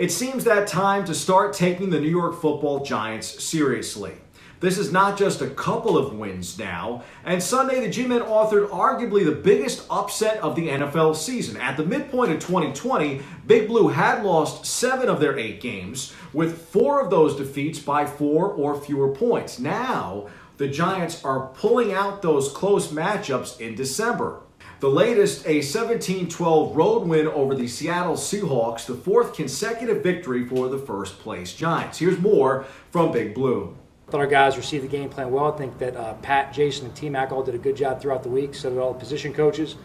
It seems that time to start taking the New York Football Giants seriously. This is not just a couple of wins now, and Sunday the G-Men authored arguably the biggest upset of the NFL season. At the midpoint of 2020, Big Blue had lost 7 of their 8 games, with 4 of those defeats by 4 or fewer points. Now, the Giants are pulling out those close matchups in December. The latest, a 17-12 road win over the Seattle Seahawks, the 4th consecutive victory for the first-place Giants. Here's more from Big Blue. I thought our guys received the game plan well. I think that Pat, Jason, and T-Mac all did a good job throughout the week, so did all the position coaches.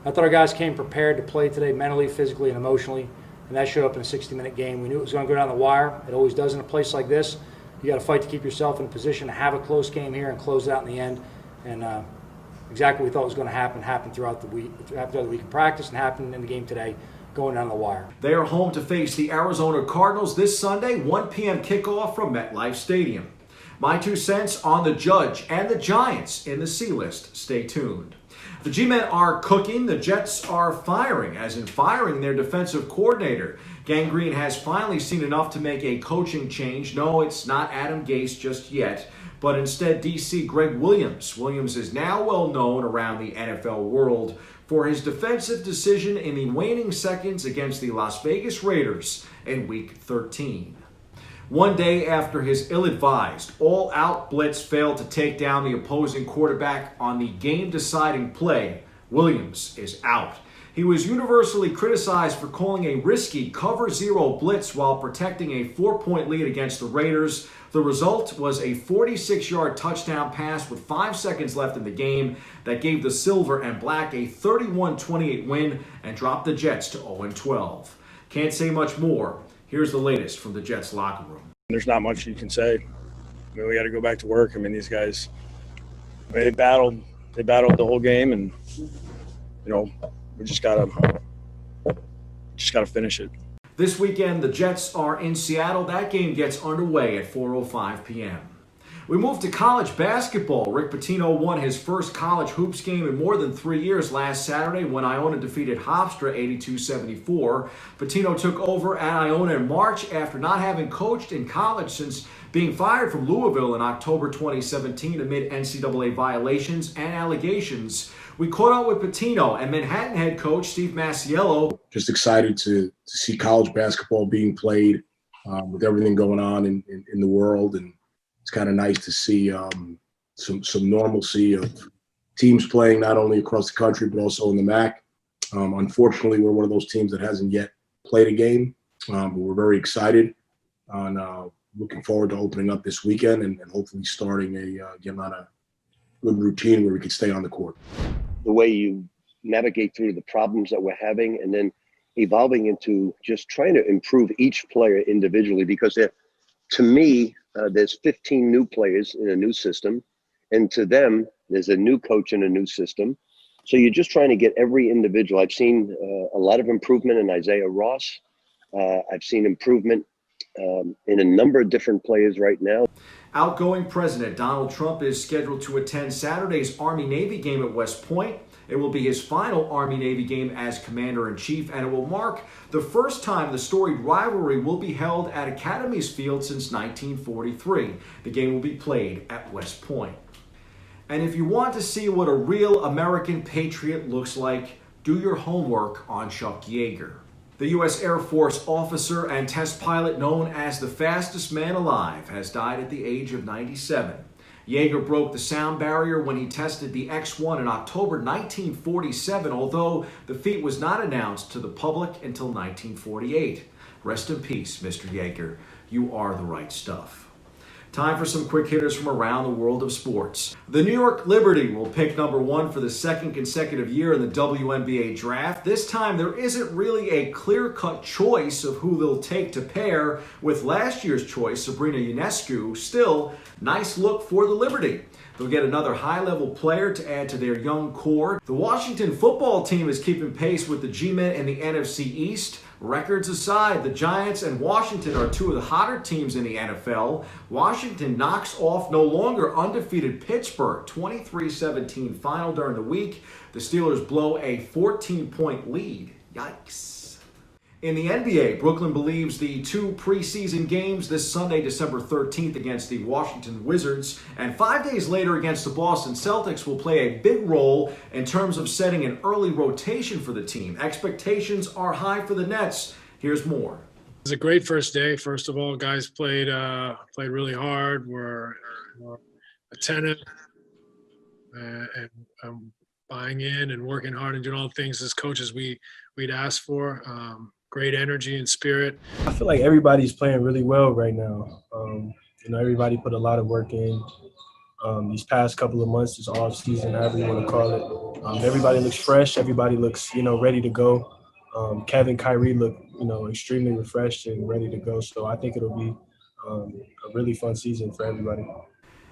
I thought our guys came prepared to play today mentally, physically, and emotionally, and that showed up in a 60-minute game. We knew it was going to go down the wire. It always does in a place like this. You got to fight to keep yourself in a position to have a close game here and close it out in the end. And exactly what we thought was going to happen happened throughout the week in practice and happened in the game today, going down the wire. They are home to face the Arizona Cardinals this Sunday, 1 p.m. kickoff from MetLife Stadium. My 2 cents on the Judge and the Giants in the C-list. Stay tuned. The G-Men are cooking. The Jets are firing, as in firing their defensive coordinator. Gang Green has finally seen enough to make a coaching change. No, it's not Adam Gase just yet, but instead DC Greg Williams. Williams is now well known around the NFL world for his defensive decision in the waning seconds against the Las Vegas Raiders in Week 13. One day after his ill-advised, all-out blitz failed to take down the opposing quarterback on the game-deciding play, Williams is out. He was universally criticized for calling a risky cover-zero blitz while protecting a 4-point lead against the Raiders. The result was a 46-yard touchdown pass with 5 seconds left in the game that gave the Silver and Black a 31-28 win and dropped the Jets to 0-12. Can't say much more. Here's the latest from the Jets locker room. There's not much you can say. I mean, we got to go back to work. I mean, these guys, they battled the whole game, and we just gotta finish it. This weekend, the Jets are in Seattle. That game gets underway at 4:05 p.m. We move to college basketball. Rick Pitino won his first college hoops game in more than 3 years last Saturday when Iona defeated Hofstra 82-74. Pitino took over at Iona in March after not having coached in college since being fired from Louisville in October 2017 amid NCAA violations and allegations. We caught up with Pitino and Manhattan head coach Steve Masiello. Just excited to see college basketball being played with everything going on in the world, and it's kind of nice to see some normalcy of teams playing not only across the country but also in the MAC. Unfortunately, we're one of those teams that hasn't yet played a game, but we're very excited on looking forward to opening up this weekend and hopefully starting getting on a good routine where we can stay on the court. The way you navigate through the problems that we're having and then evolving into just trying to improve each player individually, because to me, there's 15 new players in a new system, and to them, there's a new coach in a new system. So you're just trying to get every individual. I've seen a lot of improvement in Isaiah Ross. I've seen improvement in a number of different players right now. Outgoing President Donald Trump is scheduled to attend Saturday's Army-Navy game at West Point. It will be his final Army-Navy game as Commander-in-Chief, and it will mark the first time the storied rivalry will be held at Academy's Field since 1943. The game will be played at West Point. And if you want to see what a real American patriot looks like, do your homework on Chuck Yeager. The U.S. Air Force officer and test pilot known as the fastest man alive has died at the age of 97. Yeager broke the sound barrier when he tested the X-1 in October 1947, although the feat was not announced to the public until 1948. Rest in peace, Mr. Yeager. You are the right stuff. Time for some quick hitters from around the world of sports. The New York Liberty will pick number 1 for the second consecutive year in the WNBA draft. This time, there isn't really a clear-cut choice of who they'll take to pair with last year's choice, Sabrina Ionescu. Still, nice look for the Liberty. They'll get another high-level player to add to their young core. The Washington football team is keeping pace with the G-Men in the NFC East. Records aside, the Giants and Washington are 2 of the hotter teams in the NFL. Washington knocks off no longer undefeated Pittsburgh, 23-17 final during the week. The Steelers blow a 14-point lead. Yikes. In the NBA, Brooklyn believes the two preseason games this Sunday, December 13th against the Washington Wizards and 5 days later against the Boston Celtics will play a big role in terms of setting an early rotation for the team. Expectations are high for the Nets. Here's more. It was a great first day. First of all, guys played really hard, were attentive, and buying in and working hard and doing all the things as coaches we'd asked for. Great energy and spirit. I feel like everybody's playing really well right now. Everybody put a lot of work in these past couple of months, this off season, however you want to call it. Everybody looks fresh. Everybody looks, ready to go. Kevin, Kyrie look, extremely refreshed and ready to go. So I think it'll be a really fun season for everybody.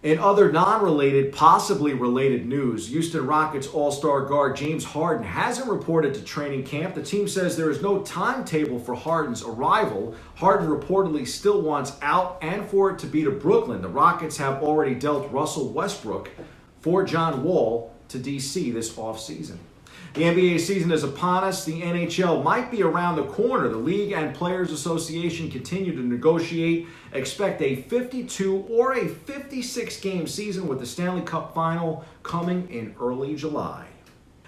In other non-related, possibly related news, Houston Rockets all-star guard James Harden hasn't reported to training camp. The team says there is no timetable for Harden's arrival. Harden reportedly still wants out and for it to be to Brooklyn. The Rockets have already dealt Russell Westbrook for John Wall to D.C. this offseason. The NBA season is upon us. The NHL might be around the corner. The League and Players Association continue to negotiate. Expect a 52 or a 56-game season with the Stanley Cup Final coming in early July.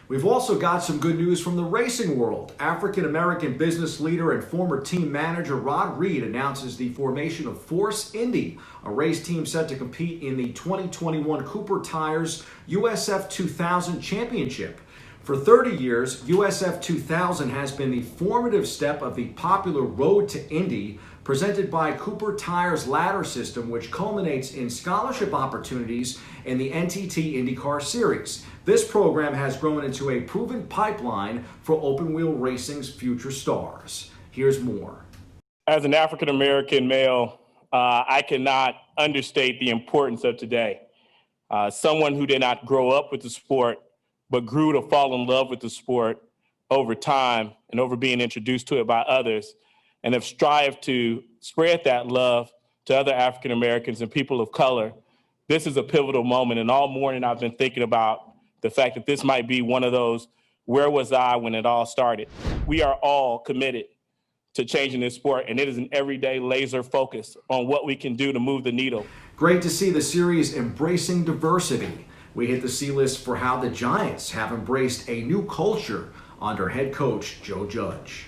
We've also got some good news from the racing world. African-American business leader and former team manager Rod Reed announces the formation of Force Indy, a race team set to compete in the 2021 Cooper Tires USF 2000 Championship. For 30 years, USF 2000 has been the formative step of the popular Road to Indy, presented by Cooper Tires ladder system, which culminates in scholarship opportunities in the NTT IndyCar Series. This program has grown into a proven pipeline for open-wheel racing's future stars. Here's more. As an African-American male, I cannot understate the importance of today. Someone who did not grow up with the sport, but grew to fall in love with the sport over time and over being introduced to it by others, and have strived to spread that love to other African Americans and people of color. This is a pivotal moment, and all morning I've been thinking about the fact that this might be one of those, where was I when it all started? We are all committed to changing this sport, and it is an everyday laser focus on what we can do to move the needle. Great to see the series embracing diversity. We hit the C-list for how the Giants have embraced a new culture under head coach Joe Judge.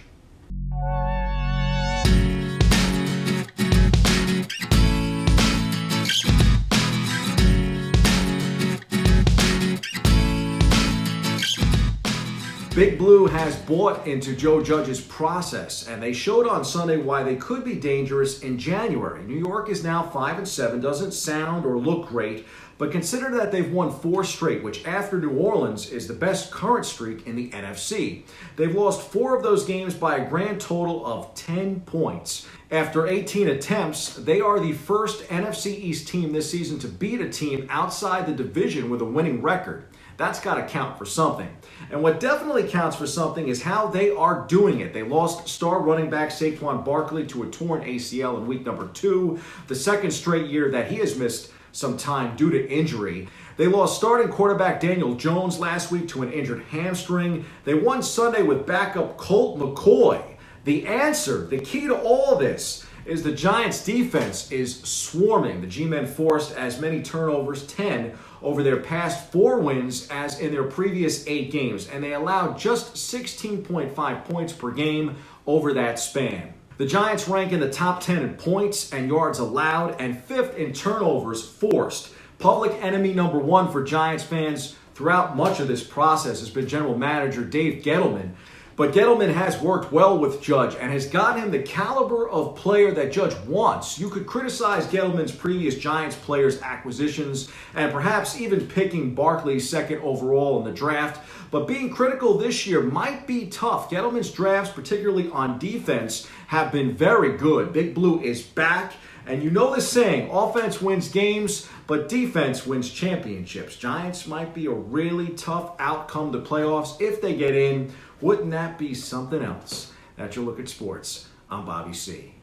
Big Blue has bought into Joe Judge's process, and they showed on Sunday why they could be dangerous in January. New York is now 5-7, doesn't sound or look great, but consider that they've won 4 straight, which after New Orleans is the best current streak in the NFC. They've lost 4 of those games by a grand total of 10 points. After 18 attempts, they are the first NFC East team this season to beat a team outside the division with a winning record. That's got to count for something. And what definitely counts for something is how they are doing it. They lost star running back Saquon Barkley to a torn ACL in week number 2, the second straight year that he has missed some time due to injury. They lost starting quarterback Daniel Jones last week to an injured hamstring. They won Sunday with backup Colt McCoy. The answer, the key to all this, is the Giants' defense is swarming. The G-men forced as many turnovers, 10, over their past 4 wins as in their previous 8 games, and they allowed just 16.5 points per game over that span. The Giants rank in the top 10 in points and yards allowed and 5th in turnovers forced. Public enemy number 1 for Giants fans throughout much of this process has been general manager Dave Gettleman. But Gettleman has worked well with Judge and has gotten him the caliber of player that Judge wants. You could criticize Gettleman's previous Giants players' acquisitions and perhaps even picking Barkley second overall in the draft. But being critical this year might be tough. Gettleman's drafts, particularly on defense, have been very good. Big Blue is back. And you know the saying, offense wins games, but defense wins championships. Giants might be a really tough outcome to playoffs if they get in. Wouldn't that be something else? That's your look at sports. I'm Bobby C.